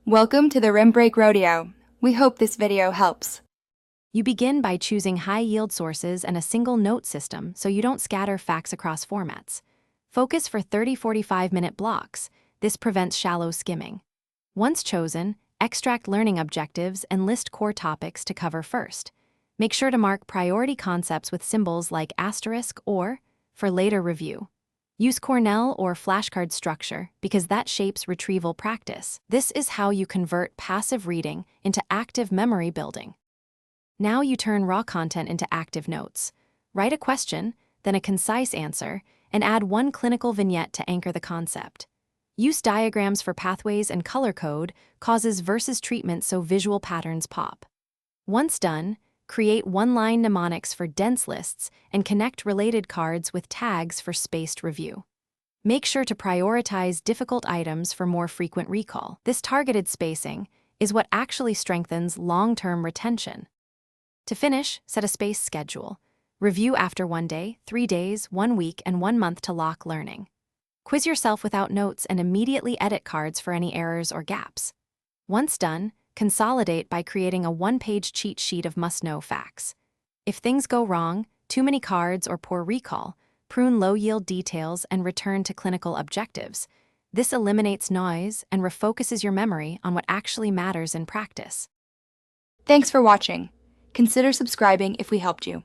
Welcome to the Rim Break Rodeo. We hope this video helps. You begin by choosing high-yield sources and a single note system so you don't scatter facts across formats. Focus for 30-45-minute blocks. This prevents shallow skimming. Once chosen, extract learning objectives and list core topics to cover first. Make sure to mark priority concepts with symbols like asterisk or for later review. Use Cornell or flashcard structure because that shapes retrieval practice. This is how you convert passive reading into active memory building. Now you turn raw content into active notes. Write a question, then a concise answer, and add one clinical vignette to anchor the concept. Use diagrams for pathways and color code, causes versus treatment so visual patterns pop. Once done, create one-line mnemonics for dense lists and connect related cards with tags for spaced review. Make sure to prioritize difficult items for more frequent recall. This targeted spacing is what actually strengthens long-term retention. To finish, set a space schedule. Review after 1 day, 3 days, 1 week, and 1 month to lock learning. Quiz yourself without notes and immediately edit cards for any errors or gaps. Once done, consolidate by creating a one-page cheat sheet of must-know facts. If things go wrong, too many cards or poor recall, prune low-yield details and return to clinical objectives. This eliminates noise and refocuses your memory on what actually matters in practice. Thanks for watching. Consider subscribing if we helped you.